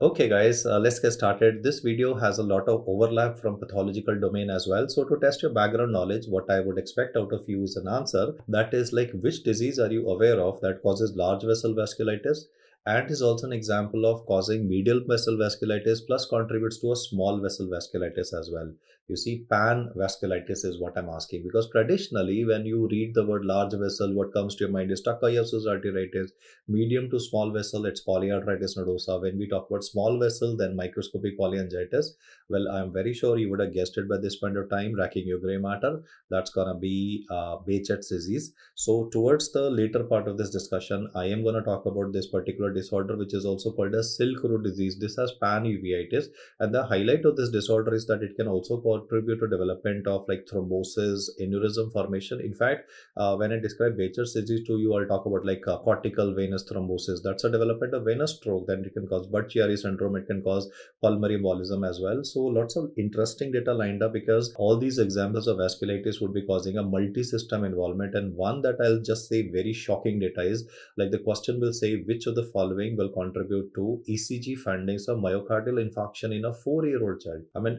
Okay guys, let's get started. This video has a lot of overlap from pathological domain as well. So to test your background knowledge, what I would expect out of you is an answer that is like which disease are you aware of that causes large vessel vasculitis and is also an example of causing medial vessel vasculitis plus contributes to a small vessel vasculitis as well. You see, pan vasculitis is what I'm asking because traditionally when you read the word large vessel, what comes to your mind is Takayasu's arteritis. Medium to small vessel, it's polyarteritis nodosa. When we talk about small vessel, then microscopic polyangiitis. Well, I'm very sure you would have guessed it by this point of time, racking your gray matter. That's gonna be Behçet's disease. So towards the later part of this discussion, I am gonna talk about this particular disorder, which is also called as Silk Road disease. This has pan-uveitis, and the highlight of this disorder is that it can also contribute to development of like thrombosis, aneurysm formation. In fact, when I describe Behçet's disease to you, I'll talk about like cortical venous thrombosis. That's a development of venous stroke. Then it can cause Budd-Chiari syndrome. It can cause pulmonary embolism as well. So lots of interesting data lined up because all these examples of vasculitis would be causing a multi-system involvement. And one that I'll just say very shocking data is like the question will say which of the following will contribute to ECG findings of myocardial infarction in a 4-year-old child. I mean,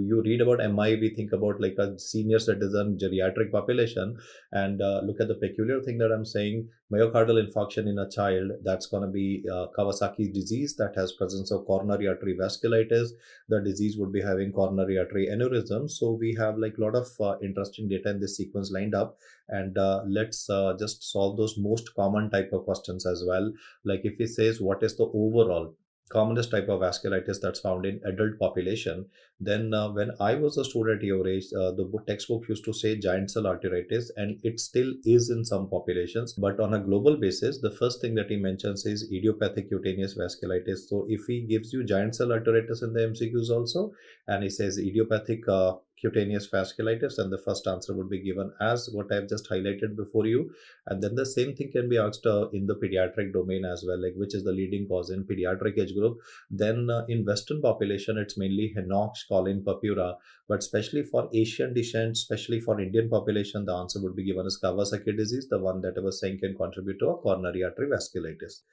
you read about MI, we think about like a senior citizen geriatric population, and look at the peculiar thing that I'm saying, myocardial infarction in a child, that's going to be Kawasaki disease that has presence of coronary artery vasculitis. The disease would be having coronary artery aneurysm. So we have like a lot of interesting data in this sequence lined up, and let's just solve those most common type of questions as well. Like if it says what is the overall commonest type of vasculitis that's found in adult population, then when I was a student your age, the textbook used to say giant cell arteritis, and it still is in some populations. But on a global basis, the first thing that he mentions is idiopathic cutaneous vasculitis. So if he gives you giant cell arteritis in the MCQs also, and he says idiopathic cutaneous vasculitis, and the first answer would be given as what I've just highlighted before you. And then the same thing can be asked in the pediatric domain as well, like which is the leading cause in pediatric age group. Then in Western population, it's mainly Henoch, Collin, Purpura, but especially for Asian descent, especially for Indian population, the answer would be given as Kawasaki disease, the one that I was saying can contribute to a coronary artery vasculitis.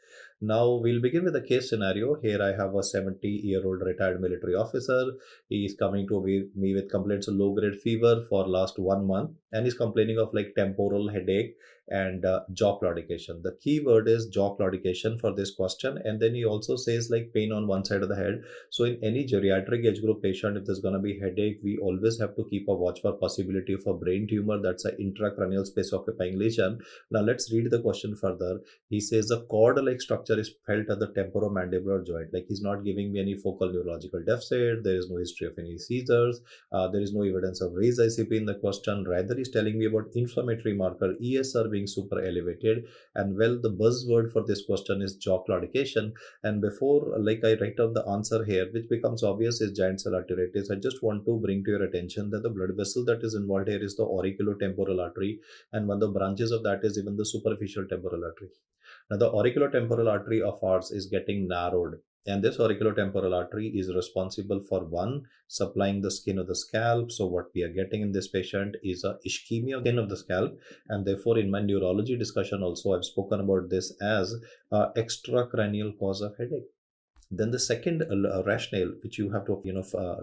Now we'll begin with a case scenario. Here I have a 70-year-old retired military officer. He is coming to me with complaints of low-grade fever for last 1 month, and he's complaining of like temporal headache and jaw claudication. The key word is jaw claudication for this question, and then he also says like pain on one side of the head. So in any geriatric age group patient, if there's going to be headache, we always have to keep a watch for possibility of a brain tumor. That's an intracranial space occupying lesion. Now let's read the question further. He says a cord-like structure is felt at the temporomandibular joint. Like he's not giving me any focal neurological deficit. There is no history of any seizures. There is no evidence of raised ICP in the question. Rather, he's telling me about inflammatory marker ESR being super elevated. And well, the buzzword for this question is jaw claudication. And before like I write out the answer here, which becomes obvious is giant cell arteritis, I just want to bring to your attention that the blood vessel that is involved here is the auriculotemporal artery, and one of the branches of that is even the superficial temporal artery. Now, the auriculotemporal artery of ours is getting narrowed, and this auriculotemporal artery is responsible for one, supplying the skin of the scalp. So what we are getting in this patient is a ischemia of the scalp, and therefore in my neurology discussion also I've spoken about this as extracranial cause of headache. Then the second rationale which you have to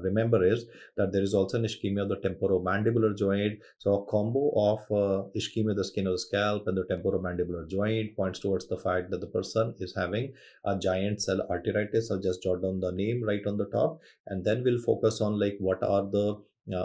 remember is that there is also an ischemia of the temporomandibular joint. So a combo of ischemia of the skin of the scalp and the temporomandibular joint points towards the fact that the person is having a giant cell arteritis. I'll just jot down the name right on the top, and then we'll focus on like what are the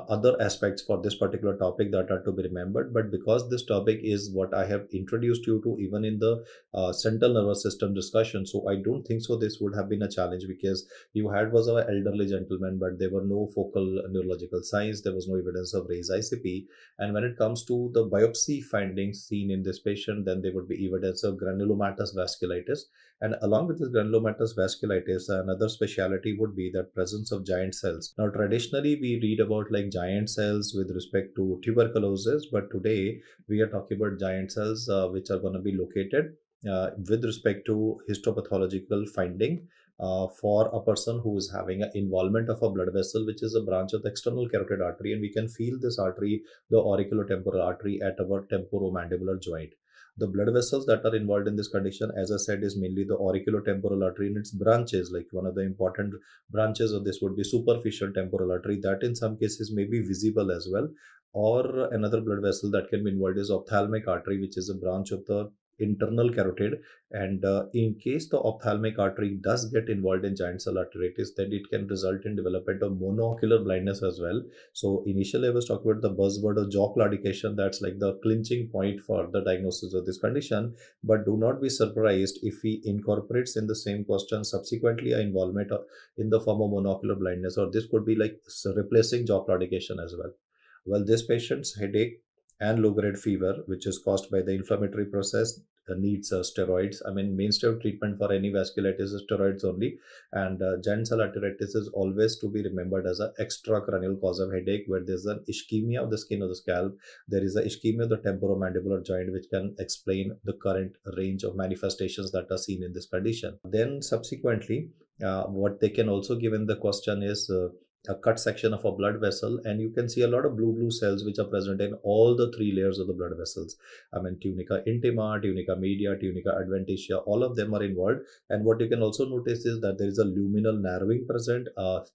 other aspects for this particular topic that are to be remembered. But because this topic is what I have introduced you to even in the central nervous system discussion, so I don't think so this would have been a challenge, because you had was an elderly gentleman, but there were no focal neurological signs, there was no evidence of raised ICP. And when it comes to the biopsy findings seen in this patient, then there would be evidence of granulomatous vasculitis. And along with this granulomatous vasculitis, another specialty would be that presence of giant cells. Now, traditionally, we read about like giant cells with respect to tuberculosis, but today we are talking about giant cells which are going to be located with respect to histopathological finding for a person who is having an involvement of a blood vessel, which is a branch of the external carotid artery, and we can feel this artery, the auriculotemporal artery, at our temporomandibular joint. The blood vessels that are involved in this condition, as I said, is mainly the auriculotemporal artery and its branches. Like one of the important branches of this would be superficial temporal artery, that in some cases may be visible as well. Or another blood vessel that can be involved is ophthalmic artery, which is a branch of the internal carotid. And in case the ophthalmic artery does get involved in giant cell arteritis, then it can result in development of monocular blindness as well. So initially I was talking about the buzzword of jaw claudication. That's like the clinching point for the diagnosis of this condition. But do not be surprised if we incorporates in the same question subsequently an involvement in the form of monocular blindness, or this could be like replacing jaw claudication as well. Well, this patient's headache and low-grade fever, which is caused by the inflammatory process, needs steroids. I mean, mainstay treatment for any vasculitis is steroids only. And giant cell arteritis is always to be remembered as an extracranial cause of headache, where there's an ischemia of the skin of the scalp. There is a ischemia of the temporomandibular joint, which can explain the current range of manifestations that are seen in this condition. Then subsequently, what they can also give in the question is a cut section of a blood vessel, and you can see a lot of blue cells which are present in all the three layers of the blood vessels. I mean, tunica intima, tunica media, tunica adventitia, all of them are involved. And what you can also notice is that there is a luminal narrowing present.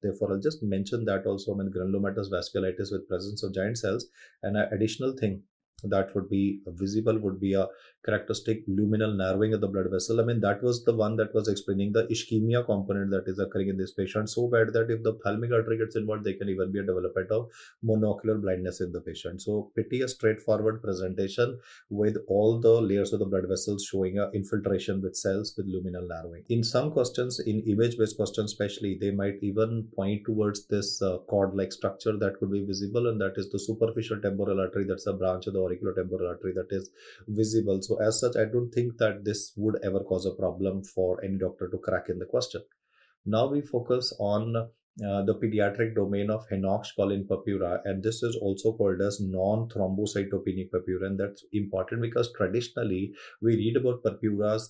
Therefore, I'll just mention that also. I mean, granulomatous vasculitis with presence of giant cells. And an additional thing that would be visible would be a characteristic luminal narrowing of the blood vessel. I mean, that was the one that was explaining the ischemia component that is occurring in this patient, so bad that if the ophthalmic artery gets involved, there can even be a development of monocular blindness in the patient. So pretty a straightforward presentation with all the layers of the blood vessels showing a infiltration with cells with luminal narrowing. In some questions, in image-based questions especially, they might even point towards this cord-like structure that could be visible, and that is the superficial temporal artery. That's a branch of the auriculotemporal artery that is visible. So as such, I don't think that this would ever cause a problem for any doctor to crack in the question. Now we focus on the pediatric domain of Henoch-Collin purpura, and this is also called as non-thrombocytopenic purpura. And that's important because traditionally we read about purpuras,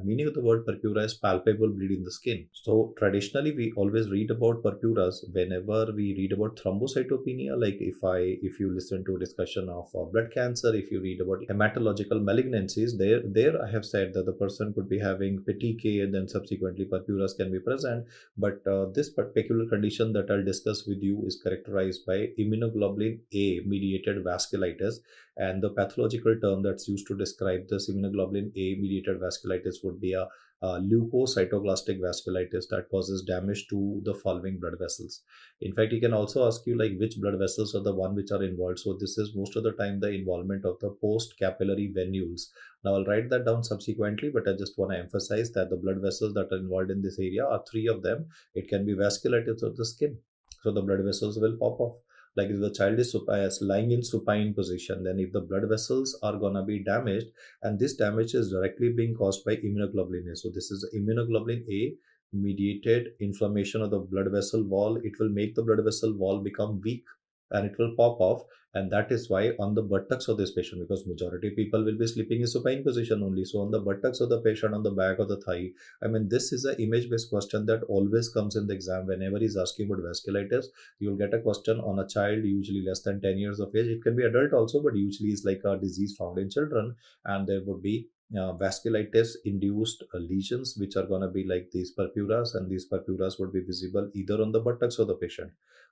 meaning of the word purpura is palpable bleed in the skin. So traditionally we always read about purpuras whenever we read about thrombocytopenia. Like if you listen to a discussion of blood cancer, if you read about hematological malignancies, there I have said that the person could be having petechiae and then subsequently purpuras can be present. But this particular condition that I'll discuss with you is characterized by immunoglobulin A mediated vasculitis, and the pathological term that's used to describe this immunoglobulin A mediated vasculitis would be a leukocytoclastic vasculitis that causes damage to the following blood vessels. In fact, he can also ask you like which blood vessels are the one which are involved. So this is most of the time the involvement of the post capillary venules. Now I'll write that down subsequently, but I just want to emphasize that the blood vessels that are involved in this area are three of them. It can be vasculitis of the skin. So the blood vessels will pop off. Like if the child is lying in supine position, then if the blood vessels are gonna be damaged, and this damage is directly being caused by immunoglobulin A. So this is immunoglobulin A mediated inflammation of the blood vessel wall. It will make the blood vessel wall become weak and it will pop off. And that is why on the buttocks of this patient, because majority of people will be sleeping in supine position only, so on the buttocks of the patient, on the back of the thigh, I mean, this is an image-based question that always comes in the exam. Whenever he's asking about vasculitis, you'll get a question on a child, usually less than 10 years of age. It can be adult also, but usually it's like a disease found in children, and there would be vasculitis induced lesions which are going to be like these purpuras, and these purpuras would be visible either on the buttocks of the patient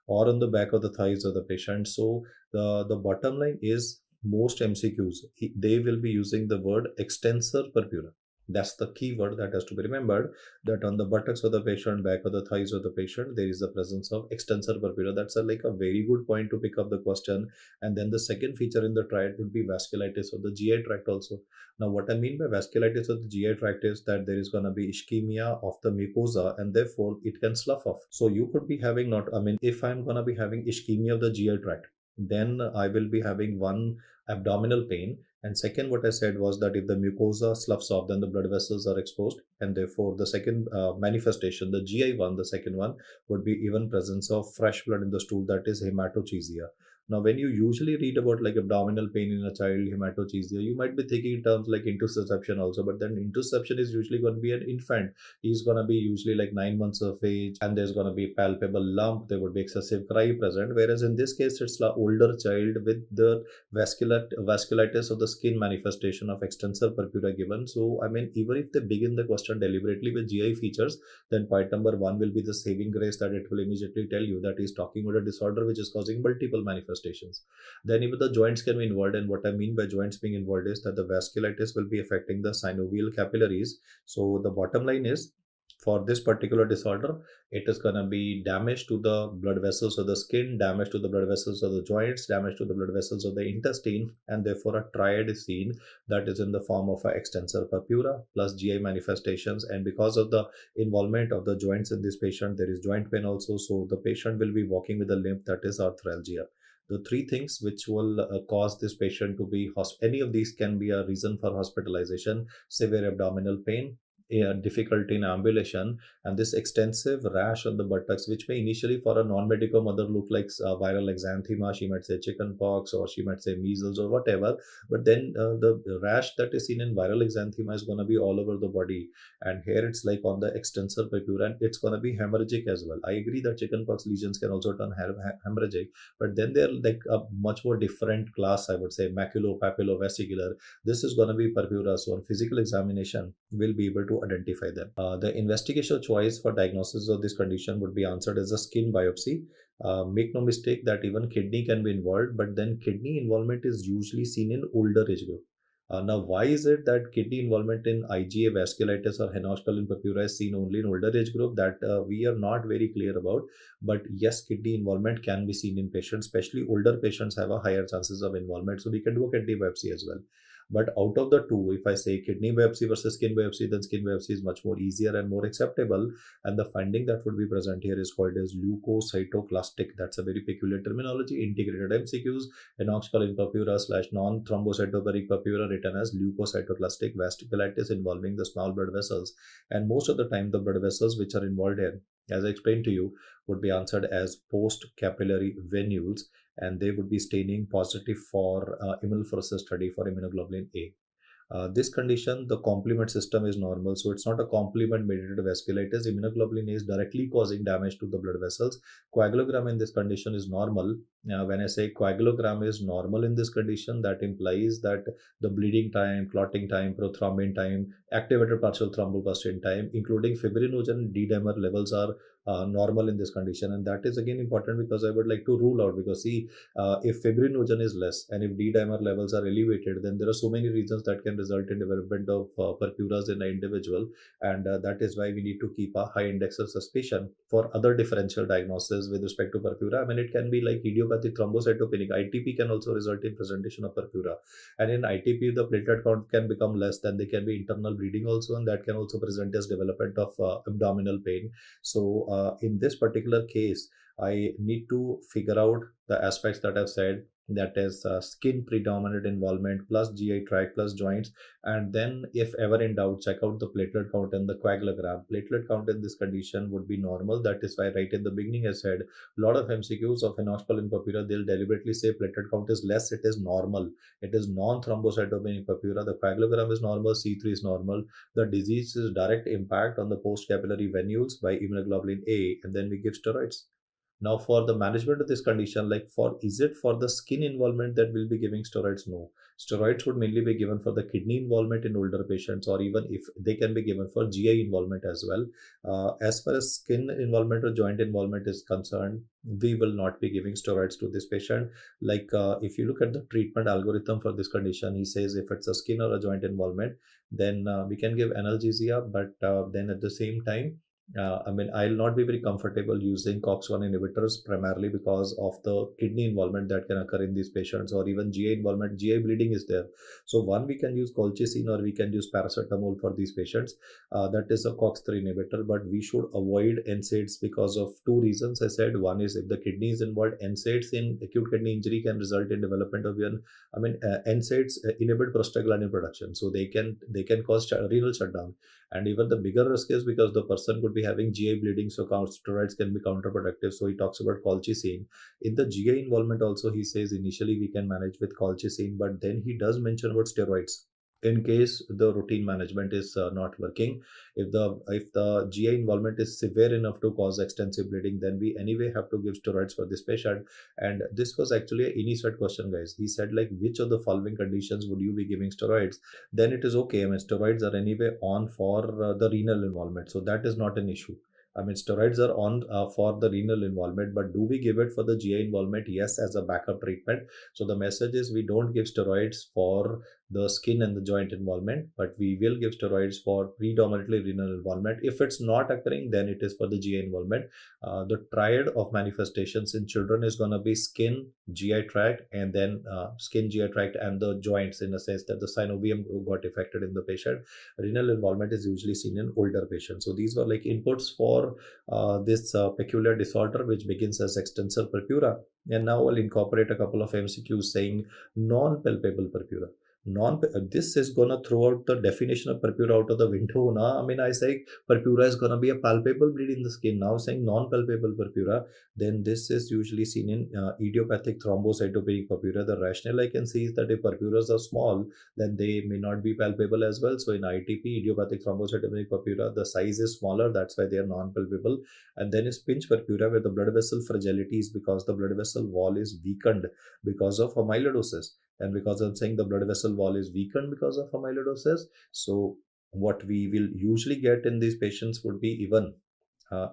or on the back of the thighs of the patient. So the bottom line is most MCQs, they will be using the word extensor purpura. That's the key word that has to be remembered, that on the buttocks of the patient, back of the thighs of the patient, there is the presence of extensor purpura. That's like a very good point to pick up the question. And then the second feature in the triad would be vasculitis of the GI tract also. Now, what I mean by vasculitis of the GI tract is that there is going to be ischemia of the mucosa, and therefore it can slough off. So you could be having if I'm going to be having ischemia of the GI tract, then I will be having one, abdominal pain. And second, what I said was that if the mucosa sloughs off, then the blood vessels are exposed, and therefore the second manifestation, the GI one, the second one would be even presence of fresh blood in the stool, that is hematochezia. Now, when you usually read about like abdominal pain in a child, hematochezia, you might be thinking in terms like intussusception also, but then intussusception is usually going to be an infant. He's going to be usually like 9 months of age, and there's going to be palpable lump. There would be excessive cry present. Whereas in this case, it's the older child with the vasculitis of the skin manifestation of extensor purpura given. So, I mean, even if they begin the question deliberately with GI features, then point number one will be the saving grace that it will immediately tell you that he's talking about a disorder which is causing multiple manifestations. Then even the joints can be involved, and what I mean by joints being involved is that the vasculitis will be affecting the synovial capillaries. So the bottom line is, for this particular disorder, it is going to be damage to the blood vessels of the skin, damage to the blood vessels of the joints, damage to the blood vessels of the intestine, and therefore a triad is seen that is in the form of a extensor purpura plus GI manifestations. And because of the involvement of the joints in this patient, there is joint pain also. So the patient will be walking with a limp, that is arthralgia. The three things which will cause this patient to be any of these can be a reason for hospitalization: severe abdominal pain, difficulty in ambulation, and this extensive rash on the buttocks, which may initially for a non-medical mother look like viral exanthema. She might say chicken pox, or she might say measles, or whatever, but then the rash that is seen in viral exanthema is going to be all over the body, and here it's like on the extensor purpura, and it's going to be hemorrhagic as well. I agree that chicken pox lesions can also turn hemorrhagic, but then they're like a much more different class, I would say, maculopapillovesicular. This is going to be purpura, so on physical examination we'll be able to identify them. The investigation choice for diagnosis of this condition would be answered as a skin biopsy. Make no mistake that even kidney can be involved, but then kidney involvement is usually seen in older age group. Now, why is it that kidney involvement in IgA vasculitis or henoch-Cullen purpura is seen only in older age group? That we are not very clear about. But yes, kidney involvement can be seen in patients, especially older patients have a higher chances of involvement. So we can do a kidney biopsy as well. But out of the two, if I say kidney biopsy versus skin biopsy, then skin biopsy is much more easier and more acceptable. And the finding that would be present here is called as leukocytoclastic. That's a very peculiar terminology. Integrated MCQs, henoch-Cullen purpura / non-thrombocytopenic purpura, written as leukocytoclastic vasculitis involving the small blood vessels. And most of the time, the blood vessels which are involved here, as I explained to you, would be answered as post-capillary venules, and they would be staining positive for immunofluorescence study for immunoglobulin A. This condition, the complement system is normal, so it's not a complement mediated vasculitis. Immunoglobulin A is directly causing damage to the blood vessels. Coagulogram in this condition is normal. When I say coagulogram is normal in this condition, that implies that the bleeding time, clotting time, prothrombin time, activated partial thromboplastin time, including fibrinogen D-dimer levels are normal in this condition. And that is again important because I would like to rule out, because see, if fibrinogen is less and if D-dimer levels are elevated, then there are so many reasons that can result in development of purpuras in an individual, and that is why we need to keep a high index of suspicion for other differential diagnosis with respect to purpura. I mean, it can be like idiopathic thrombocytopenic. ITP can also result in presentation of purpura, and in ITP the platelet count can become less, then there can be internal bleeding also, and that can also present as development of abdominal pain. So in this particular case, I need to figure out the aspects that I've said, that is skin predominant involvement plus GI tract plus joints, and then if ever in doubt, check out the platelet count and the coagulogram. Platelet count in this condition would be normal. That is why right in the beginning I said a lot of MCQs of henoch-Cullen purpura, they'll deliberately say platelet count is less. It is normal. It is non-thrombocytopenic purpura. The coagulogram is normal. C3 is normal. The disease is direct impact on the post-capillary venules by immunoglobulin A, and then we give steroids. Now, for the management of this condition, like is it for the skin involvement that we'll be giving steroids? No. Steroids would mainly be given for the kidney involvement in older patients, or even if they can be given for GI involvement as well. As far as skin involvement or joint involvement is concerned, we will not be giving steroids to this patient. Like if you look at the treatment algorithm for this condition, he says if it's a skin or a joint involvement, then we can give analgesia, but then at the same time, I mean, I'll not be very comfortable using COX-1 inhibitors primarily because of the kidney involvement that can occur in these patients, or even GI involvement. GI bleeding is there. So one, we can use colchicine or we can use paracetamol for these patients. That is a COX-3 inhibitor, but we should avoid NSAIDs because of two reasons. I said one is if the kidney is involved, NSAIDs in acute kidney injury can result in development of NSAIDs inhibit prostaglandin production, so they can cause renal shutdown. And even the bigger risk is because the person could be be having GI bleeding, so steroids can be counterproductive. So he talks about colchicine. In the GI involvement also, he says initially we can manage with colchicine, but then he does mention about steroids in case the routine management is not working. If the GI involvement is severe enough to cause extensive bleeding, then we anyway have to give steroids for this patient. And this was actually an initial question, guys. He said like, which of the following conditions would you be giving steroids? Then it is okay. I mean, steroids are anyway on for the renal involvement, so that is not an issue. I mean, steroids are on for the renal involvement, but do we give it for the GI involvement? Yes, as a backup treatment. So the message is we don't give steroids for the skin and the joint involvement, but we will give steroids for predominantly renal involvement. If it's not occurring, then it is for the GI involvement. The triad of manifestations in children is going to be skin, GI tract, and then skin, GI tract, and the joints, in a sense that the synovium got affected in the patient. Renal involvement is usually seen in older patients. So these were like inputs for this peculiar disorder, which begins as extensor purpura. And now I'll incorporate a couple of MCQs saying non-palpable purpura. This is gonna throw out the definition of purpura out of the window. I mean, I say purpura is gonna be a palpable bleed in the skin. Now saying non-palpable purpura, then this is usually seen in idiopathic thrombocytopenic purpura. The rationale I can see is that if purpuras are small, then they may not be palpable as well. So in ITP, idiopathic thrombocytopenic purpura, the size is smaller. That's why they are non-palpable. And then is pinch purpura, where the blood vessel fragility is because the blood vessel wall is weakened because of amyloidosis. And because I'm saying the blood vessel wall is weakened because of amyloidosis, so what we will usually get in these patients would be even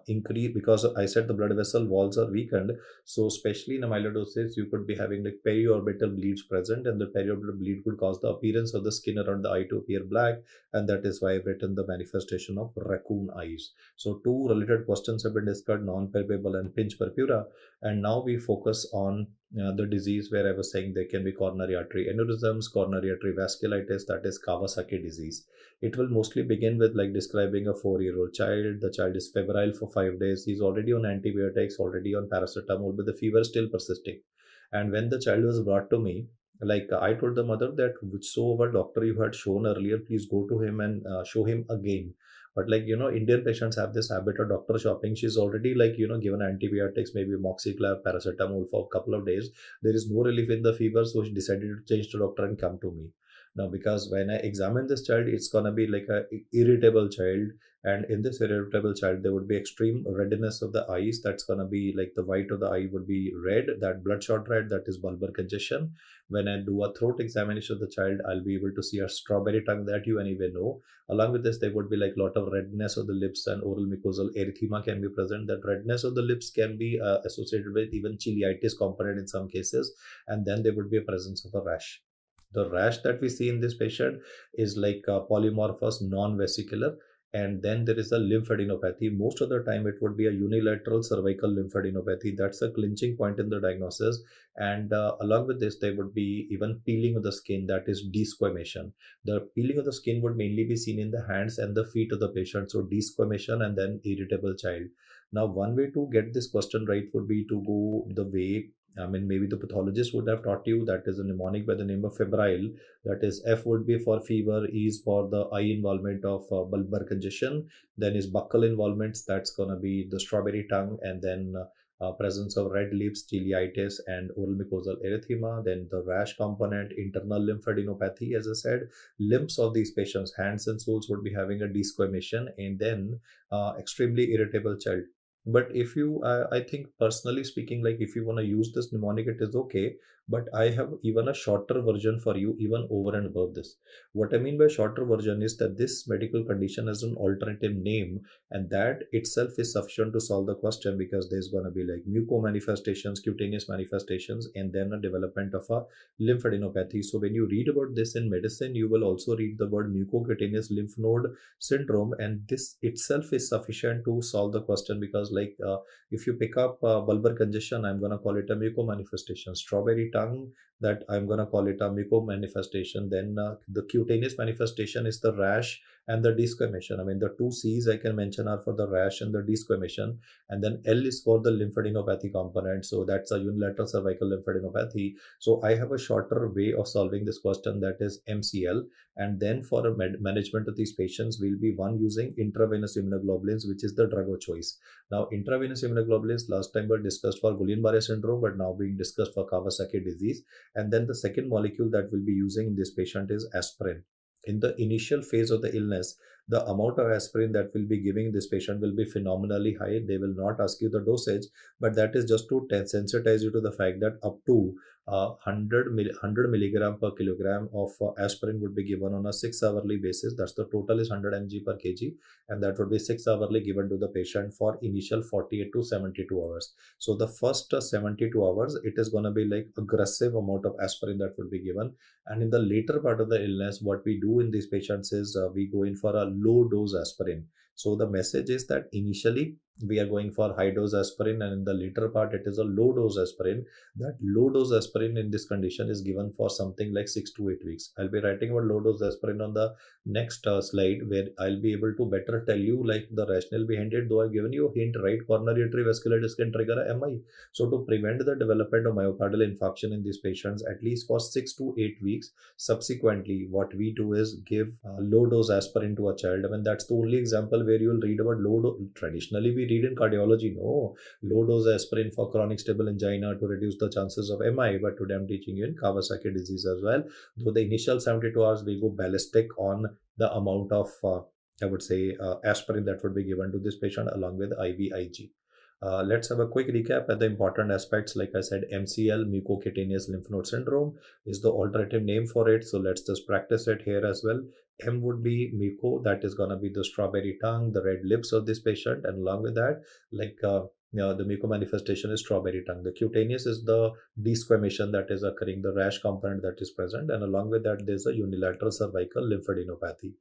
increase, because I said the blood vessel walls are weakened. So especially in amyloidosis, you could be having like periorbital bleeds present, and the periorbital bleed could cause the appearance of the skin around the eye to appear black, and that is why I've written the manifestation of raccoon eyes. So two related questions have been discussed, non-palpable and pinch purpura, and now we focus on the disease where I was saying there can be coronary artery aneurysms, coronary artery vasculitis, that is Kawasaki disease. It will mostly begin with like describing a 4-year-old child. The child is febrile for 5 days. He's already on antibiotics, already on paracetamol, but the fever is still persisting. And when the child was brought to me, like I told the mother that whichsoever doctor you had shown earlier, please go to him and show him again. But like, Indian patients have this habit of doctor shopping. She's already like, given antibiotics, maybe moxiclav, paracetamol for a couple of days. There is no relief in the fever. So she decided to change the doctor and come to me. Now, because when I examine this child, it's going to be like a irritable child. And in this irritable child, there would be extreme redness of the eyes. That's going to be like the white of the eye would be red, that bloodshot red, that is bulbar congestion. When I do a throat examination of the child, I'll be able to see a strawberry tongue that you anyway know. Along with this, there would be like a lot of redness of the lips, and oral mucosal erythema can be present. That redness of the lips can be associated with even ciliitis component in some cases. And then there would be a presence of a rash. The rash that we see in this patient is like polymorphous, non-vesicular, and then there is a lymphadenopathy. Most of the time it would be a unilateral cervical lymphadenopathy. That's a clinching point in the diagnosis. And along with this, there would be even peeling of the skin, that is desquamation. The peeling of the skin would mainly be seen in the hands and the feet of the patient. So desquamation and then irritable child. Now, one way to get this question right would be to go the way, I mean, maybe the pathologist would have taught you, that is a mnemonic by the name of febrile. That is, F would be for fever, E is for the eye involvement of bulbar congestion. Then is buccal involvements, that's going to be the strawberry tongue, and then presence of red lips, ciliitis, and oral mucosal erythema. Then the rash component, internal lymphadenopathy, as I said. Limbs of these patients, hands and soles, would be having a desquamation, and then extremely irritable child. But if you, I think personally speaking, like if you want to use this mnemonic, it is okay. But I have even a shorter version for you, even over and above this. What I mean by shorter version is that this medical condition has an alternative name, and that itself is sufficient to solve the question, because there's going to be like muco manifestations, cutaneous manifestations, and then a development of a lymphadenopathy. So when you read about this in medicine, you will also read the word mucocutaneous lymph node syndrome, and this itself is sufficient to solve the question, because like if you pick up bulbar congestion, I'm going to call it a muco manifestation. Strawberry tongue, that I'm going to call it a muco manifestation. Then the cutaneous manifestation is the rash and the desquamation. I mean, the two C's I can mention are for the rash and the desquamation, and then L is for the lymphadenopathy component. So that's a unilateral cervical lymphadenopathy. So I have a shorter way of solving this question, that is MCL. And then for a management of these patients, we'll be one using intravenous immunoglobulins, which is the drug of choice. Now, intravenous immunoglobulins last time were discussed for Guillain-Barré syndrome, but now being discussed for Kawasaki disease. And then the second molecule that we'll be using in this patient is aspirin. In the initial phase of the illness, the amount of aspirin that will be giving this patient will be phenomenally high. They will not ask you the dosage, but that is just to sensitize you to the fact that up to 100 milligram per kilogram of aspirin would be given on a 6 hourly basis. That's the total is 100 mg per kg, and that would be 6 hourly given to the patient for initial 48 to 72 hours. So the first 72 hours, it is going to be like aggressive amount of aspirin that would be given. And in the later part of the illness, what we do in these patients is we go in for a low dose aspirin. So the message is that initially we are going for high dose aspirin, and in the later part it is a low dose aspirin. That low dose aspirin in this condition is given for something like 6 to 8 weeks. I'll be writing about low dose aspirin on the next slide, where I'll be able to better tell you like the rationale behind it, though I've given you a hint, right? Coronary artery vasculitis can trigger a MI. So to prevent the development of myocardial infarction in these patients, at least for 6 to 8 weeks, subsequently what we do is give low dose aspirin to a child. I mean, that's the only example where you'll read about low dose. Traditionally we read in cardiology, no, low dose aspirin for chronic stable angina to reduce the chances of MI, but today I'm teaching you in Kawasaki disease as well. Though the initial 72 hours we go ballistic on the amount of I would say aspirin that would be given to this patient along with IVIG. Let's have a quick recap at the important aspects. Like I said, MCL, mucocutaneous lymph node syndrome, is the alternative name for it. So let's just practice it here as well. M would be muco, that is going to be the strawberry tongue, the red lips of this patient, and along with that, like the muco manifestation is strawberry tongue. The cutaneous is the desquamation that is occurring, the rash component that is present, and along with that, there's a unilateral cervical lymphadenopathy.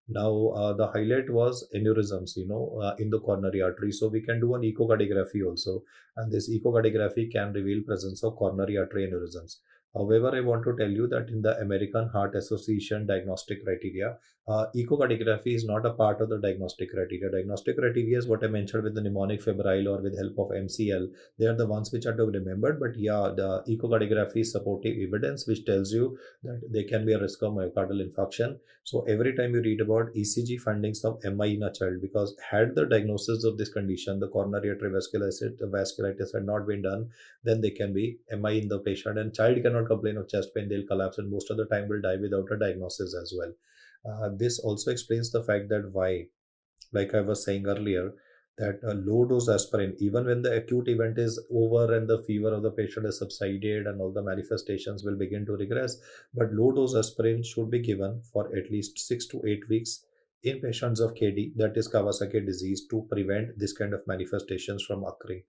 Now, the highlight was aneurysms, in the coronary artery. So we can do an echocardiography also, and this echocardiography can reveal presence of coronary artery aneurysms. However, I want to tell you that in the American Heart Association diagnostic criteria, echocardiography is not a part of the diagnostic criteria. Diagnostic criteria is what I mentioned with the mnemonic febrile or with help of MCL. They are the ones which are to be remembered. But yeah, the echocardiography is supportive evidence which tells you that there can be a risk of myocardial infarction. So every time you read about ECG findings of MI in a child, because had the diagnosis of this condition, the coronary artery vasculitis had not been done, then there can be MI in the patient, and child cannot complain of chest pain. They'll collapse and most of the time will die without a diagnosis as well. This also explains the fact that why, like I was saying earlier, that a low dose aspirin, even when the acute event is over and the fever of the patient has subsided and all the manifestations will begin to regress, but low dose aspirin should be given for at least 6 to 8 weeks in patients of KD, that is Kawasaki disease, to prevent this kind of manifestations from occurring.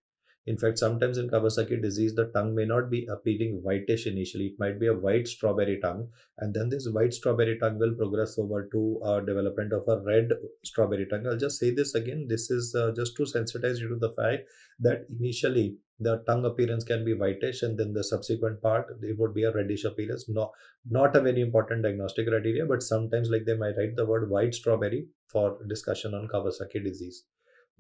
In fact, sometimes in Kawasaki disease, the tongue may not be appearing whitish initially. It might be a white strawberry tongue, and then this white strawberry tongue will progress over to development of a red strawberry tongue. I'll just say this again. This is just to sensitize you to the fact that initially the tongue appearance can be whitish, and then the subsequent part it would be a reddish appearance. No, not a very important diagnostic criteria, but sometimes like they might write the word white strawberry for discussion on Kawasaki disease.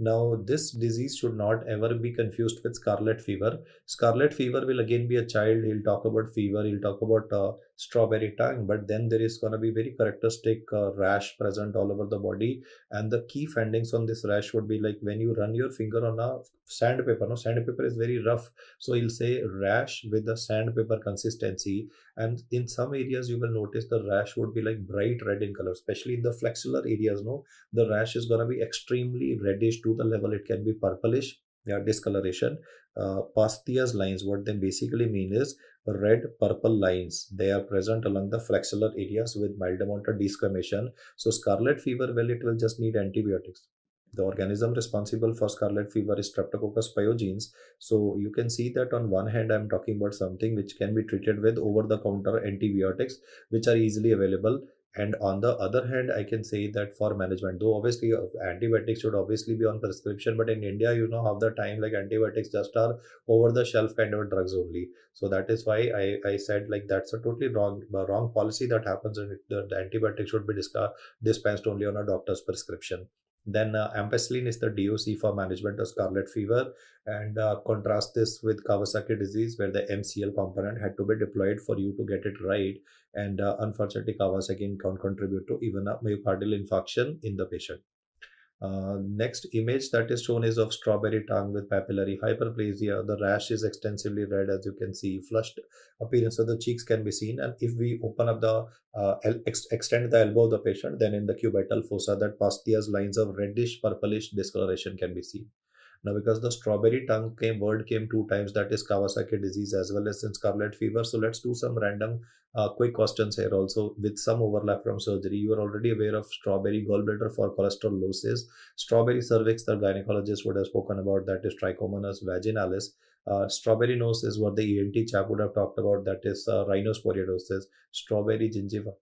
Now, this disease should not ever be confused with scarlet fever. Scarlet fever will again be a child. He'll talk about fever. He'll talk about strawberry tongue, but then there is going to be very characteristic rash present all over the body. And the key findings on this rash would be like when you run your finger on a sandpaper. No, sandpaper is very rough, so he'll say rash with the sandpaper consistency. And in some areas, you will notice the rash would be like bright red in color, especially in the flexular areas. No, the rash is going to be extremely reddish to the level it can be purplish, yeah, discoloration. Pastias lines, what they basically mean is red purple lines. They are present along the flexular areas with mild amount of desquamation. So scarlet fever, well, it will just need antibiotics. The organism responsible for scarlet fever is Streptococcus pyogenes. So you can see that on one hand, I'm talking about something which can be treated with over-the-counter antibiotics, which are easily available. And on the other hand, I can say that for management, though obviously antibiotics should obviously be on prescription, but in India, half the time like antibiotics just are over the shelf kind of drugs only. So that is why I said like that's a totally wrong policy that happens, and the antibiotic should be dispensed only on a doctor's prescription. Then ampicillin is the DOC for management of scarlet fever, and contrast this with Kawasaki disease, where the MCL component had to be deployed for you to get it right. And unfortunately, Kawasaki can contribute to even a myocardial infarction in the patient. Next image that is shown is of strawberry tongue with papillary hyperplasia. The rash is extensively red, as you can see. Flushed appearance of the cheeks can be seen. And if we open up the extend the elbow of the patient, then in the cubital fossa, that Pastia's lines of reddish purplish discoloration can be seen. Now, because the strawberry tongue word came two times, that is Kawasaki disease as well as in scarlet fever. So let's do some random quick questions here also with some overlap from surgery. You are already aware of strawberry gallbladder for cholesterolosis. Strawberry cervix, the gynecologist would have spoken about, that is Trichomonas vaginalis. Strawberry nose is what the ENT chap would have talked about, that is rhinosporiodosis. Strawberry gingiva,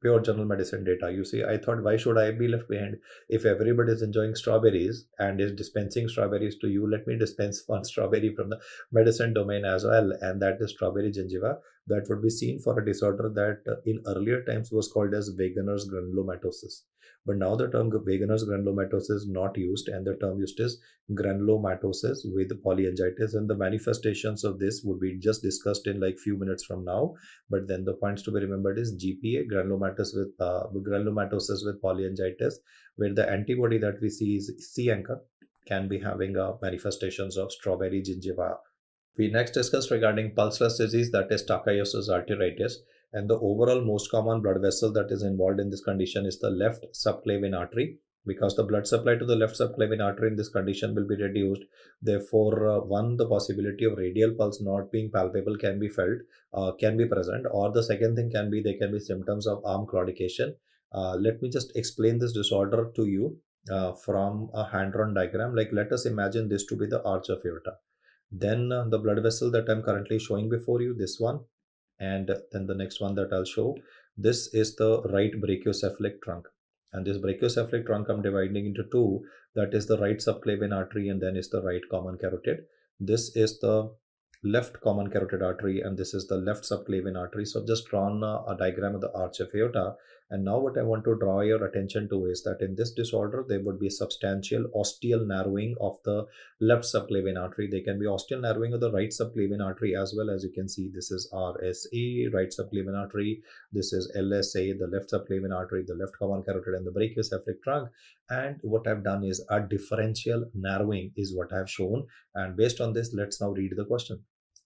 pure general medicine data. You see, I thought, why should I be left behind? If everybody is enjoying strawberries and is dispensing strawberries to you, let me dispense one strawberry from the medicine domain as well, and that is strawberry gingiva. That would be seen for a disorder that in earlier times was called as Wegener's granulomatosis. But now the term Wegener's granulomatosis is not used, and the term used is granulomatosis with polyangiitis, and the manifestations of this would be just discussed in like few minutes from now. But then the points to be remembered is GPA, granulomatosis with polyangiitis, where the antibody that we see is C anchor, can be having manifestations of strawberry gingiva. We next discussed regarding pulseless disease, that is Takayasu arteritis, and the overall most common blood vessel that is involved in this condition is the left subclavian artery. Because the blood supply to the left subclavian artery in this condition will be reduced, therefore, one, the possibility of radial pulse not being palpable can be felt, can be present, or the second thing can be there can be symptoms of arm claudication. Let me just explain this disorder to you from a hand-drawn diagram. Like, let us imagine this to be the arch of aorta. Then the blood vessel that I'm currently showing before you, this one, and then the next one that I'll show, this is the right brachiocephalic trunk. And this brachiocephalic trunk I'm dividing into two, that is the right subclavian artery and then is the right common carotid. This is the left common carotid artery and this is the left subclavian artery. So I've just drawn a diagram of the arch of aorta. And now what I want to draw your attention to is that in this disorder, there would be a substantial ostial narrowing of the left subclavian artery. There can be ostial narrowing of the right subclavian artery as well. As you can see, this is RSA, right subclavian artery. This is LSA, the left subclavian artery, the left common carotid and the brachiocephalic trunk. And what I've done is a differential narrowing is what I've shown. And based on this, let's now read the question.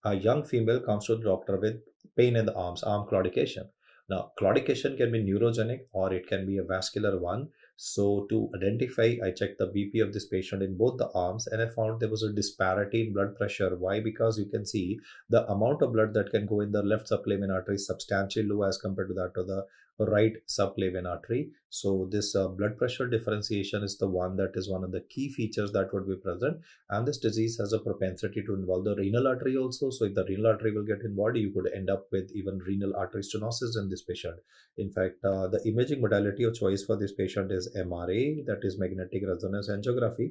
A young female comes to the doctor with pain in the arms, arm claudication. Now, claudication can be neurogenic or it can be a vascular one. So to identify, I checked the BP of this patient in both the arms and I found there was a disparity in blood pressure. Why? Because you can see the amount of blood that can go in the left subclavian artery is substantially low as compared to that of the right subclavian artery. So this blood pressure differentiation is the one that is one of the key features that would be present. And this disease has a propensity to involve the renal artery also. So if the renal artery will get involved, you could end up with even renal artery stenosis in this patient. In fact, the imaging modality of choice for this patient is MRA, that is magnetic resonance angiography.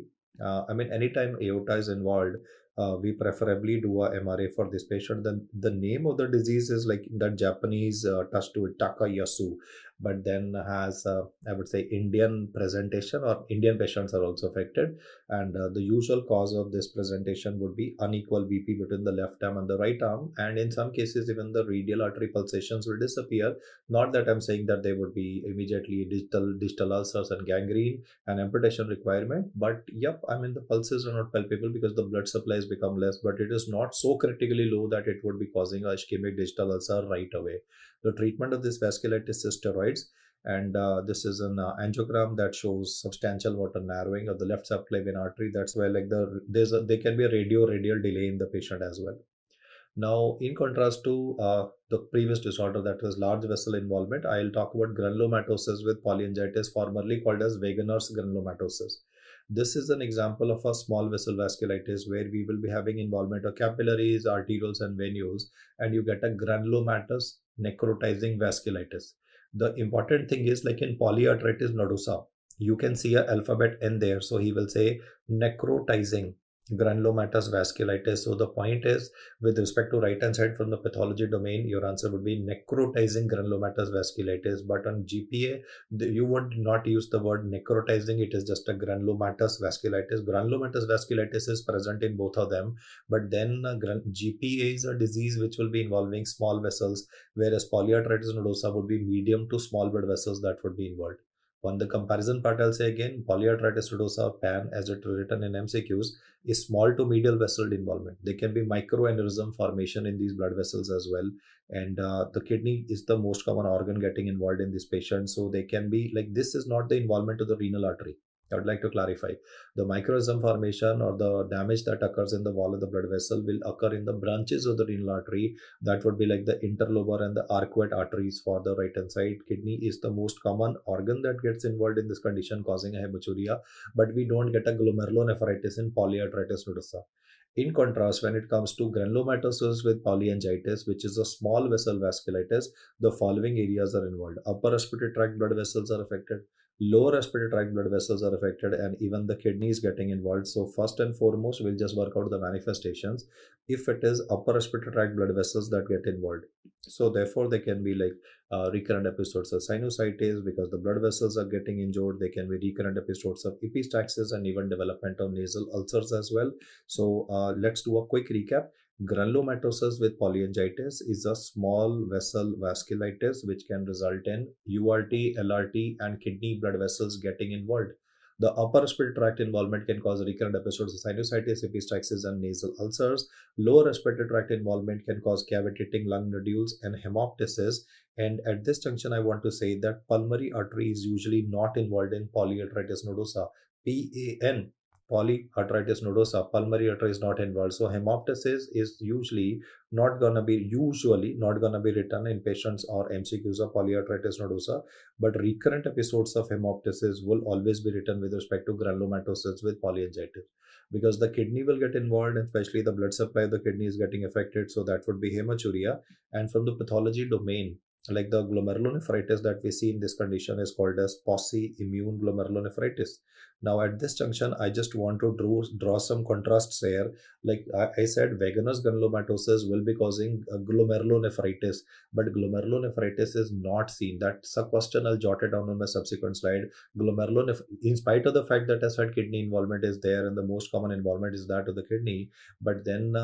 Anytime aorta is involved, we preferably do a MRA for this patient. Then the name of the disease is like that Japanese touch to it, Takayasu, but then has I would say Indian presentation, or Indian patients are also affected. And the usual cause of this presentation would be unequal BP between the left arm and the right arm, and in some cases even the radial artery pulsations will disappear. Not that I'm saying that there would be immediately distal ulcers and gangrene and amputation requirement, but yep, the pulses are not palpable because the blood supply has become less, but it is not so critically low that it would be causing a ischemic distal ulcer right away. The treatment of this vasculitis is steroids, and this is an angiogram that shows substantial water narrowing of the left subclavian artery. That's why like there can be a radial delay in the patient as well. Now, in contrast to the previous disorder, that was large vessel involvement, I'll talk about granulomatosis with polyangiitis, formerly called as Wegener's granulomatosis. This is an example of a small vessel vasculitis where we will be having involvement of capillaries, arterioles, and venules, and you get a granulomatous necrotizing vasculitis. The important thing is like in polyarthritis nodosa, you can see a alphabet N there. So he will say necrotizing granulomatous vasculitis. So the point is, with respect to right hand side from the pathology domain, your answer would be necrotizing granulomatous vasculitis. But on GPA, you would not use the word necrotizing. It is just a granulomatous vasculitis. Granulomatous vasculitis is present in both of them, but then GPA is a disease which will be involving small vessels, whereas polyarthritis nodosa would be medium to small blood vessels that would be involved. On the comparison part, I'll say again, polyarthritis nodosa, PAN, as it is written in MCQs, is small to medial vessel involvement. There can be microaneurysm formation in these blood vessels as well. And the kidney is the most common organ getting involved in this patient. So they can be like, this is not the involvement of the renal artery. I would like to clarify. The microaneurysm formation or the damage that occurs in the wall of the blood vessel will occur in the branches of the renal artery. That would be like the interlobar and the arcuate arteries for the right hand side. Kidney is the most common organ that gets involved in this condition, causing a hematuria, but we don't get a glomerulonephritis in polyarthritis nodosa. In contrast, when it comes to granulomatosis with polyangiitis, which is a small vessel vasculitis, the following areas are involved. Upper respiratory tract blood vessels are affected, lower respiratory tract blood vessels are affected, and even the kidney is getting involved. So first and foremost, we'll just work out the manifestations. If it is upper respiratory tract blood vessels that get involved, so therefore they can be like recurrent episodes of sinusitis because the blood vessels are getting injured. They can be recurrent episodes of epistaxis and even development of nasal ulcers as well. So let's do a quick recap. Granulomatosis with polyangiitis is a small vessel vasculitis which can result in URT, LRT, and kidney blood vessels getting involved. The upper respiratory tract involvement can cause recurrent episodes of sinusitis, epistaxis, and nasal ulcers. Lower respiratory tract involvement can cause cavitating lung nodules and hemoptysis. And at this junction, I want to say that pulmonary artery is usually not involved in polyarthritis nodosa. PAN, polyarthritis nodosa, pulmonary artery is not involved. So hemoptysis is usually not gonna be written in patients or MCQs of polyarthritis nodosa, but recurrent episodes of hemoptysis will always be written with respect to granulomatosis with polyangiitis, because the kidney will get involved, and especially the blood supply of the kidney is getting affected. So that would be hematuria. And from the pathology domain, like the glomerulonephritis that we see in this condition is called as posse-immune glomerulonephritis. Now at this junction, I just want to draw some contrasts here. Like I said, vaginous granulomatosis will be causing glomerulonephritis, but glomerulonephritis is not seen. That's a question I'll jot it down on my subsequent slide. In spite of the fact that I said kidney involvement is there and the most common involvement is that of the kidney, but then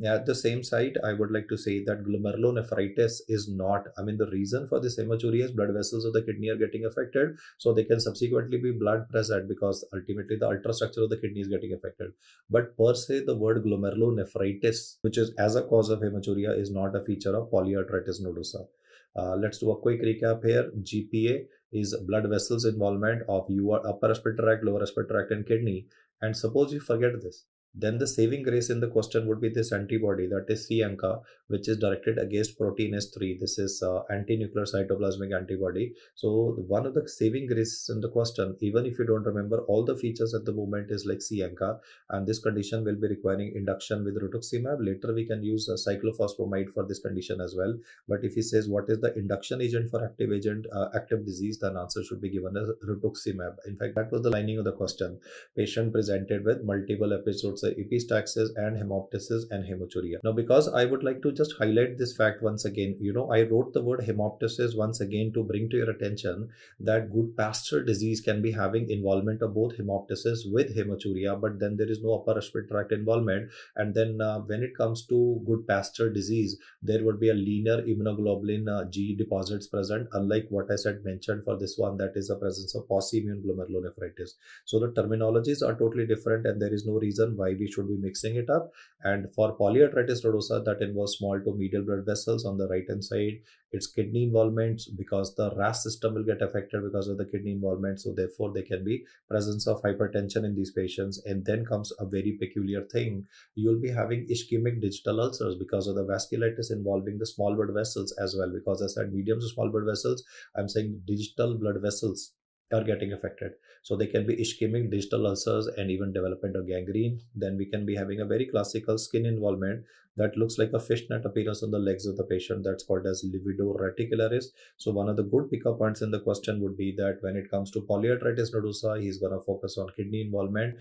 at the same site, I would like to say that glomerulonephritis is not. I mean, the reason for this hematuria is blood vessels of the kidney are getting affected, so they can subsequently be blood present because ultimately the ultrastructure of the kidney is getting affected. But per se, the word glomerulonephritis, which is as a cause of hematuria, is not a feature of polyarthritis nodosa. Let's do a quick recap here. GPA is blood vessels involvement of your upper respiratory tract, lower respiratory tract, and kidney. And suppose you forget this, then the saving grace in the question would be this antibody, that is C-ANCA, which is directed against protein S3. This is anti-nuclear cytoplasmic antibody. So one of the saving graces in the question, even if you don't remember all the features at the moment, is like C-ANCA, and this condition will be requiring induction with rituximab. Later we can use cyclophosphamide for this condition as well. But if he says what is the induction agent for active disease, then answer should be given as rituximab. In fact, that was the lining of the question. Patient presented with multiple episodes of epistaxis and hemoptysis and hematuria. Now, because I would like to just highlight this fact once again, I wrote the word hemoptysis once again to bring to your attention that Goodpasture disease can be having involvement of both hemoptysis with hematuria, but then there is no upper respiratory tract involvement. And then when it comes to Goodpasture disease, there would be a linear immunoglobulin G deposits present, unlike what I said mentioned for this one, that is the presence of posse-immune glomerulonephritis. So the terminologies are totally different, and there is no reason why we should be mixing it up. And for polyarthritis nodosa, that involves small to medial blood vessels on the right hand side, it's kidney involvement because the RAS system will get affected because of the kidney involvement. So therefore there can be presence of hypertension in these patients. And then comes a very peculiar thing. You'll be having ischemic digital ulcers because of the vasculitis involving the small blood vessels as well. Because I said medium to small blood vessels, I'm saying digital blood vessels. are getting affected. So they can be ischemic digital ulcers and even development of gangrene. Then we can be having a very classical skin involvement that looks like a fishnet appearance on the legs of the patient. That's called as livido reticularis. So one of the good pickup points in the question would be that when it comes to polyarthritis nodosa, he's going to focus on kidney involvement,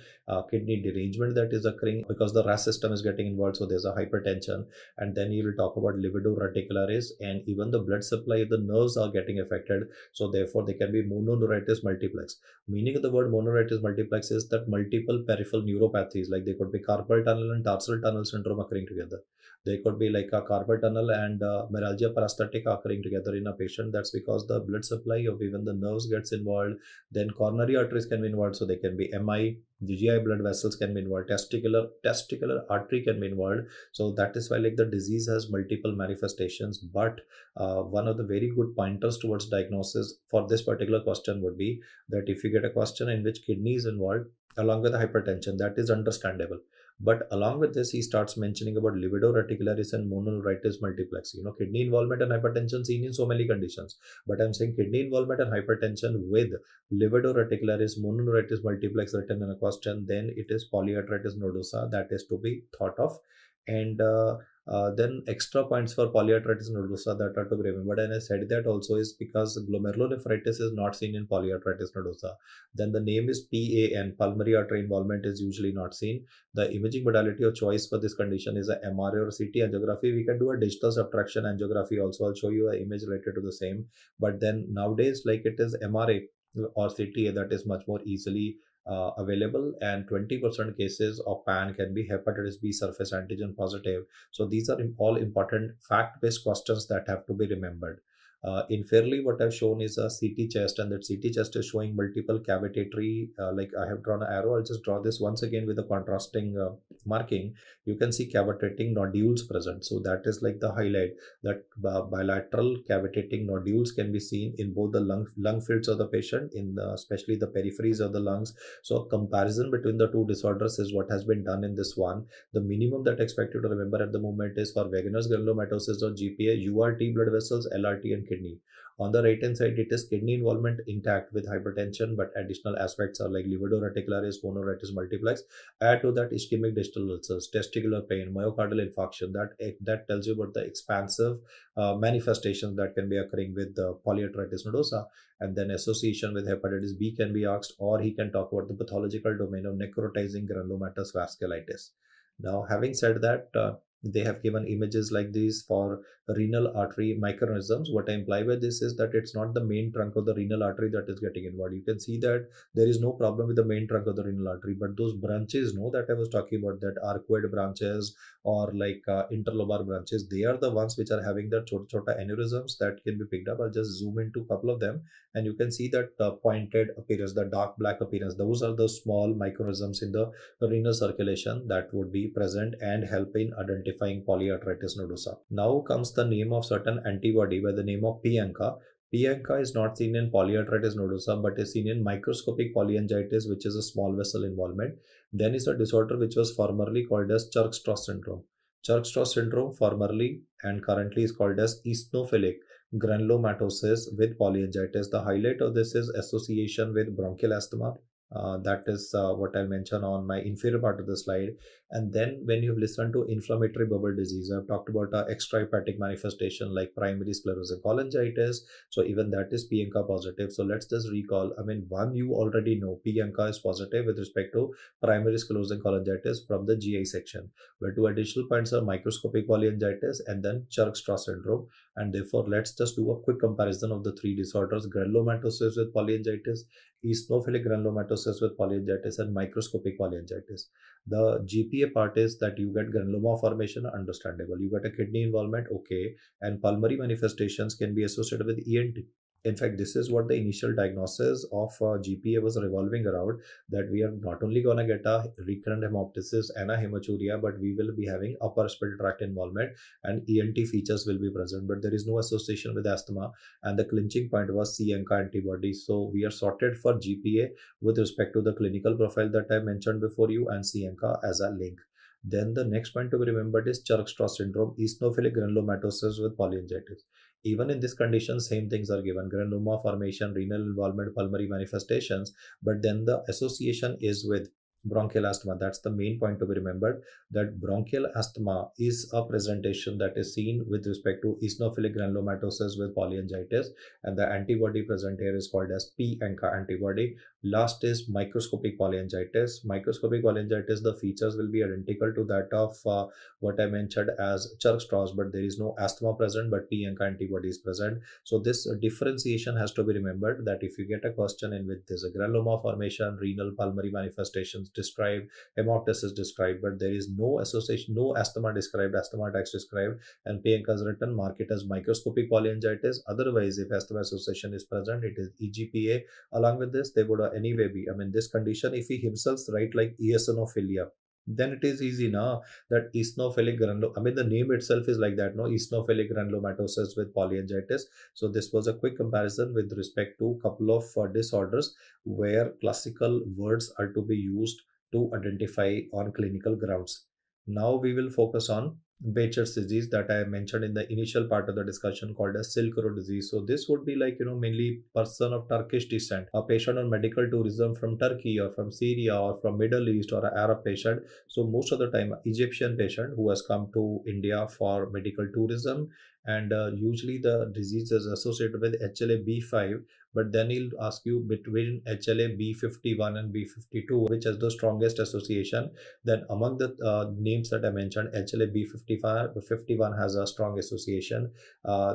kidney derangement that is occurring because the RAS system is getting involved. So there's a hypertension. And then he will talk about livido reticularis, and even the blood supply of the nerves are getting affected. So therefore, there can be mononeuritis multiplex. Meaning of the word mononeuritis multiplex is that multiple peripheral neuropathies, like they could be carpal tunnel and tarsal tunnel syndrome occurring together. They could be like a carpal tunnel and myalgia parastatica occurring together in a patient. That's because the blood supply of even the nerves gets involved. Then coronary arteries can be involved, so they can be MI. The GI blood vessels can be involved. Testicular artery can be involved. So that is why like the disease has multiple manifestations. But one of the very good pointers towards diagnosis for this particular question would be that if you get a question in which kidney is involved along with the hypertension, that is understandable. But along with this, he starts mentioning about livido reticularis and mononeuritis multiplex. Kidney involvement and hypertension seen in so many conditions. But I'm saying kidney involvement and hypertension with livido reticularis, mononeuritis multiplex written in a question, then it is polyarthritis nodosa that is to be thought of. And then extra points for polyarthritis nodosa that are to be remembered. And I said that also is because glomerulonephritis is not seen in polyarthritis nodosa. Then the name is PAN, pulmonary artery involvement is usually not seen. The imaging modality of choice for this condition is a MRI or CT angiography. We can do a digital subtraction angiography also. I'll show you an image related to the same. But then nowadays, like it is MRI or CTA that is much more easily available, and 20% cases of PAN can be hepatitis B surface antigen positive. So these are all important fact-based questions that have to be remembered. In Fairly, what I've shown is a CT chest, and that CT chest is showing multiple cavitatory, like I have drawn an arrow. I'll just draw this once again with a contrasting marking. You can see cavitating nodules present. So that is like the highlight, that bilateral cavitating nodules can be seen in both the lung fields of the patient, especially the peripheries of the lungs. So a comparison between the two disorders is what has been done in this one. The minimum that I expect you to remember at the moment is for vaginous granulomatosis or GPA, URT blood vessels, LRT and kidney. On the right hand side, it is kidney involvement intact with hypertension, but additional aspects are like livido reticularis, mononeuritis multiplex. Add to that ischemic distal ulcers, testicular pain, myocardial infarction. That tells you about the expansive manifestations that can be occurring with the polyarthritis nodosa. And then association with hepatitis B can be asked, or he can talk about the pathological domain of necrotizing granulomatous vasculitis. Now, having said that, they have given images like these for renal artery microaneurysms. What I imply by this is that it's not the main trunk of the renal artery that is getting involved. You can see that there is no problem with the main trunk of the renal artery, but those branches, that I was talking about, that arcuate branches or like interlobar branches, they are the ones which are having the chota aneurysms that can be picked up. I'll just zoom into a couple of them, and you can see that pointed appearance, the dark black appearance. Those are the small microaneurysms in the renal circulation that would be present and help in identifying polyarthritis nodosa. Now comes the name of certain antibody by the name of Pianka. Pianka is not seen in polyarthritis nodosa but is seen in microscopic polyangiitis, which is a small vessel involvement. Then is a disorder which was formerly called as Church-Strauss syndrome. Church-Strauss syndrome formerly and currently is called as eosinophilic granulomatosis with polyangiitis. The highlight of this is association with bronchial asthma. That is what I'll mention on my inferior part of the slide. And then when you've listened to inflammatory bowel disease, I've talked about extrahepatic manifestation like primary sclerosing cholangitis. So even that is Pianka positive. So let's just recall. One you already know, Pianka is positive with respect to primary sclerosing cholangitis from the GI section, where two additional points are microscopic polyangiitis and then Church-Strauss syndrome. And therefore, let's just do a quick comparison of the three disorders: granulomatosis with polyangiitis, eosinophilic granulomatosis with polyangiitis, and microscopic polyangiitis. The GPA part is that you get granuloma formation, understandable. You get a kidney involvement, okay, and pulmonary manifestations can be associated with ENT. In fact, this is what the initial diagnosis of GPA was revolving around, that we are not only going to get a recurrent hemoptysis and a hematuria, but we will be having upper respiratory tract involvement and ENT features will be present, but there is no association with asthma. And the clinching point was C-ANCA antibody. So we are sorted for GPA with respect to the clinical profile that I mentioned before you and C-ANCA as a link. Then the next point to be remembered is Churg-Strauss syndrome, eosinophilic granulomatosis with polyangiitis. Even in this condition, same things are given: granuloma formation, renal involvement, pulmonary manifestations, but then the association is with bronchial asthma. That's the main point to be remembered, that bronchial asthma is a presentation that is seen with respect to eosinophilic granulomatosis with polyangiitis, and the antibody present here is called as P-ANCA antibody. Last is microscopic polyangiitis. Microscopic polyangiitis, the features will be identical to that of what I mentioned as Churg-Strauss, but there is no asthma present, but P-ANCA antibody is present. So this differentiation has to be remembered, that if you get a question in which there's a granuloma formation, renal pulmonary manifestations described, hemoptysis is described, but there is no association, no asthma described, asthma attacks described, and P-ANCA is written, mark it as microscopic polyangiitis. Otherwise, if asthma association is present, it is EGPA. Along with this, they would anyway be, I mean, this condition, if he himself write like eosinophilia, then it is easy now, that eosinophilic granulo, I mean, the name itself is like that, no, eosinophilic granulomatosis with polyangiitis. So this was a quick comparison with respect to couple of disorders where classical words are to be used to identify on clinical grounds. Now we will focus on Behçet's disease that I mentioned in the initial part of the discussion, called as Silk Road disease. So this would be like, mainly person of Turkish descent, a patient on medical tourism from Turkey or from Syria or from Middle East, or an Arab patient. So most of the time, Egyptian patient who has come to India for medical tourism, and usually the disease is associated with HLA-B5, but then he'll ask you between HLA-B51 and B52, which has the strongest association. Then among the names that I mentioned, HLA-B51 has a strong association.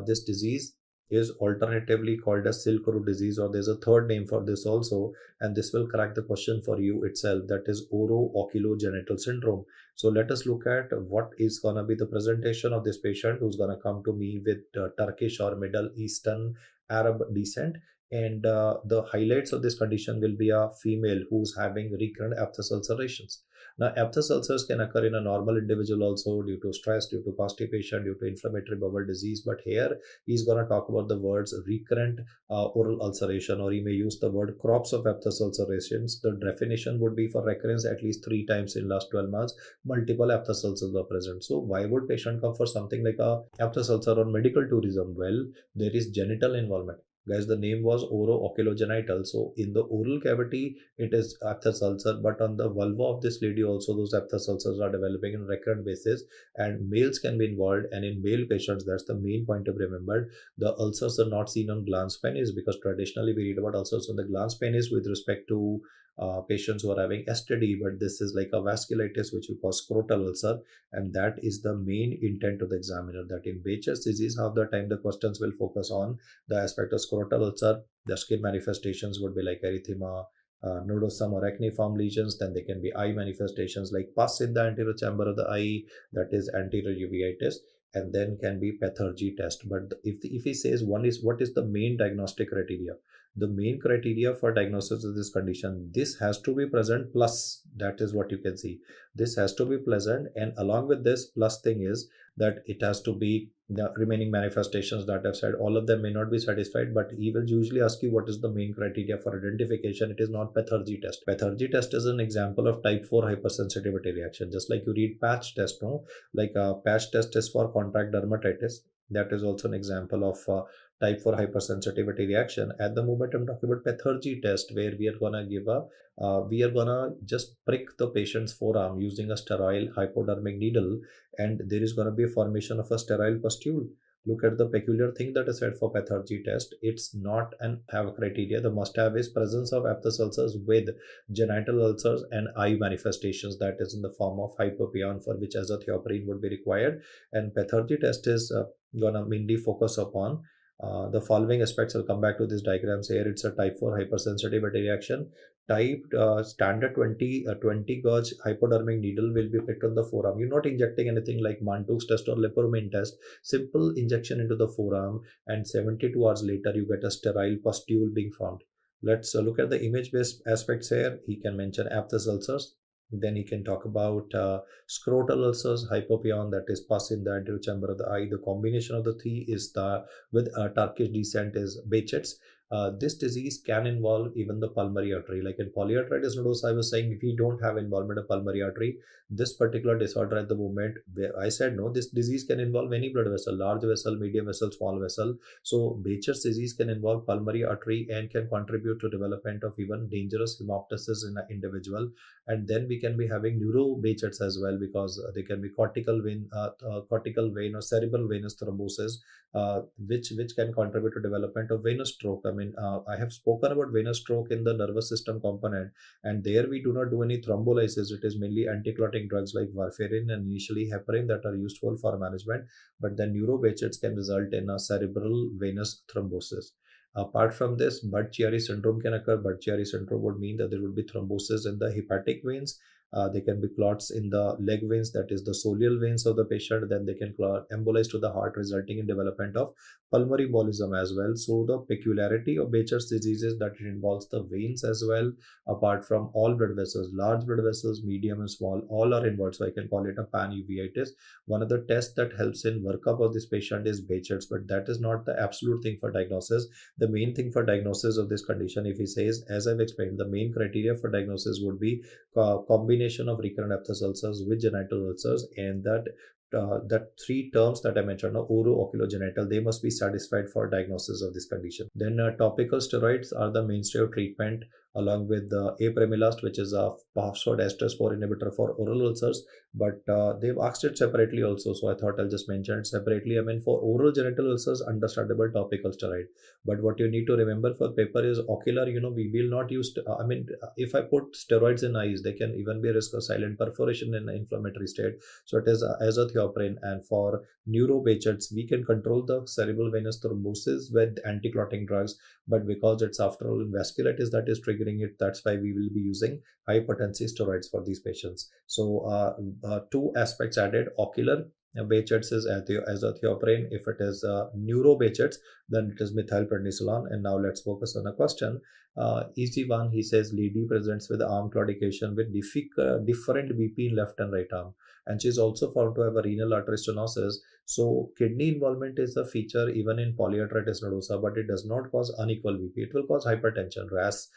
This disease is alternatively called as Silk Road disease, or there's a third name for this also, and this will crack the question for you itself, that is oro-oculogenital syndrome. So let us look at what is going to be the presentation of this patient who's going to come to me with Turkish or Middle Eastern Arab descent. And the highlights of this condition will be a female who's having recurrent aphthous ulcerations. Now, aphthous ulcers can occur in a normal individual also, due to stress, due to constipation, due to inflammatory bowel disease. But here he's going to talk about the words recurrent oral ulceration, or he may use the word crops of aphthous ulcerations. The definition would be for recurrence at least 3 times in last 12 months, multiple aphthous ulcers were present. So why would patient come for something like a aphthous ulcer on medical tourism? Well, there is genital involvement. Guys, the name was oro-oculogenital. So in the oral cavity, it is aphthous ulcer, but on the vulva of this lady also, those aphthous ulcers are developing on recurrent basis, and males can be involved. And in male patients, that's the main point to be remembered. The ulcers are not seen on glans penis, because traditionally we read about ulcers on the glans penis with respect to patients who are having STD, but this is like a vasculitis, which we call scrotal ulcer, and that is the main intent of the examiner, that in Behçet's disease, half the time the questions will focus on the aspect of scrotal ulcer. The skin manifestations would be like erythema, nodosum or acneiform lesions. Then there can be eye manifestations like pus in the anterior chamber of the eye, that is anterior uveitis, and then can be pathergy test. But if he says one is, what is the main diagnostic criteria? The main criteria for diagnosis of this condition, this has to be present, plus that is what you can see. This has to be present, and along with this plus thing is that it has to be the remaining manifestations that I've said. All of them may not be satisfied, but he will usually ask you what is the main criteria for identification. It is not pathergy test. Pathergy test is an example of type 4 hypersensitivity reaction. Just like you read patch test, no? Like a patch test is for contact dermatitis. That is also an example of type 4 hypersensitivity reaction. At the moment, I'm talking about pathergy test, where we are gonna give a we are gonna just prick the patient's forearm using a sterile hypodermic needle, and there is gonna be a formation of a sterile pustule. Look at the peculiar thing that is said for pathergy test. It's not an have criteria. The must have is presence of aphthous ulcers with genital ulcers and eye manifestations, that is in the form of hypopyon, for which azathioprine would be required. And pathergy test is gonna mainly focus upon the following aspects. I'll come back to these diagrams here. It's a type 4 hypersensitivity reaction. Type standard 20 gauge hypodermic needle will be picked on the forearm. You're not injecting anything like Mantoux test or leporelin test. Simple injection into the forearm, and 72 hours later you get a sterile pustule being formed. Let's look at the image based aspects here. He can mention aphthous ulcers. Then he can talk about scrotal ulcers, hypopyon, that is pus in the anterior chamber of the eye. The combination of the three is the with Turkish descent is Behçet's. This disease can involve even the pulmonary artery. Like in polyarteritis nodosa, I was saying if we don't have involvement of pulmonary artery, this particular disorder at the moment, where I said no, this disease can involve any blood vessel, large vessel, medium vessel, small vessel. So Behçet's disease can involve pulmonary artery and can contribute to development of even dangerous hemoptysis in an individual. And then we can be having neuro Behçet's as well, because they can be cortical vein or cerebral venous thrombosis, which can contribute to development of venous stroke. I mean, I have spoken about venous stroke in the nervous system component, and there we do not do any thrombolysis. It is mainly anti-clotting drugs like warfarin and initially heparin that are useful for management. But then neurobichids can result in a cerebral venous thrombosis. Apart from this, Budd-Chiari syndrome can occur. Budd-Chiari syndrome would mean that there would be thrombosis in the hepatic veins. They can be clots in the leg veins, that is the soleal veins of the patient. Then they can embolize to the heart, resulting in development of pulmonary embolism as well. So the peculiarity of Behçet's disease is that it involves the veins as well. Apart from all blood vessels, large blood vessels, medium and small, all are involved. So I can call it a pan-uveitis. One of the tests that helps in workup of this patient is Behçet's, but that is not the absolute thing for diagnosis. The main thing for diagnosis of this condition, if he says, as I've explained, the main criteria for diagnosis would be combination of recurrent aphthous ulcers with genital ulcers, and that three terms that I mentioned, oro, oculogenital, they must be satisfied for diagnosis of this condition. Then topical steroids are the mainstay of treatment, along with the apremilast, which is a phosphodiesterase 4 inhibitor for oral ulcers. But they've asked it separately also, so I thought I'll just mention it separately. I mean, for oral genital ulcers, understandable topical steroid. But what you need to remember for paper is ocular, we will not use, if I put steroids in eyes, they can even be a risk of silent perforation in an inflammatory state. So it is azathioprine. And for neurobichids, we can control the cerebral venous thrombosis with anti-clotting drugs. But because it's after all vasculitis that is triggering it, that's why we will be using high potency steroids for these patients. So two aspects added: ocular Behçet's is azathioprine. If it is neurobichids, then it is methylprednisolone. And now let's focus on a question. Easy one. He says lady presents with arm claudication with different BP in left and right arm, and she is also found to have a renal artery stenosis. So kidney involvement is a feature even in polyarteritis nodosa, but it does not cause unequal BP. It will cause hypertension. RAS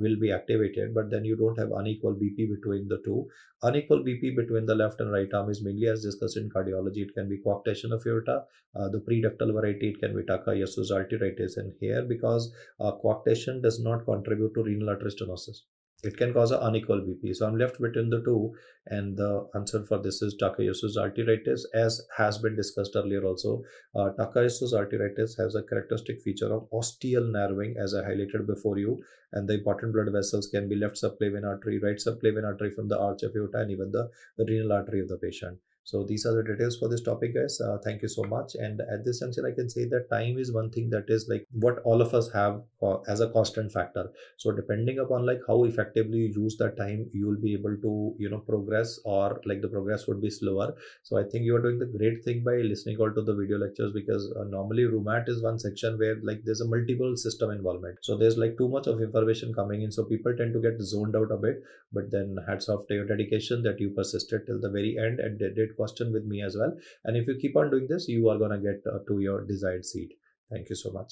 will be activated, but then you don't have unequal BP between the two. Unequal BP between the left and right arm is mainly, as discussed in cardiology, it can be coarctation of aorta. The preductal variety, it can be Takayasu's arteritis. And here, because coarctation does not contribute to renal artery stenosis, it can cause an unequal BP. So I'm left between the two, and the answer for this is Takayasu's arteritis, as has been discussed earlier also. Takayasu's arteritis has a characteristic feature of ostial narrowing, as I highlighted before you, and the important blood vessels can be left subclavian artery, right subclavian artery from the arch of aorta, and even the renal artery of the patient. So these are the details for this topic, guys. Thank you so much. And at this juncture, I can say that time is one thing that is like what all of us have as a constant factor. So depending upon like how effectively you use that time, you will be able to progress, or like the progress would be slower. So I think you are doing the great thing by listening all to the video lectures, because normally rheumat is one section where like there's a multiple system involvement. So there's like too much of information coming in, so people tend to get zoned out a bit. But then hats off to your dedication that you persisted till the very end and did question with me as well. And if you keep on doing this, you are going to get to your desired seat. Thank you so much.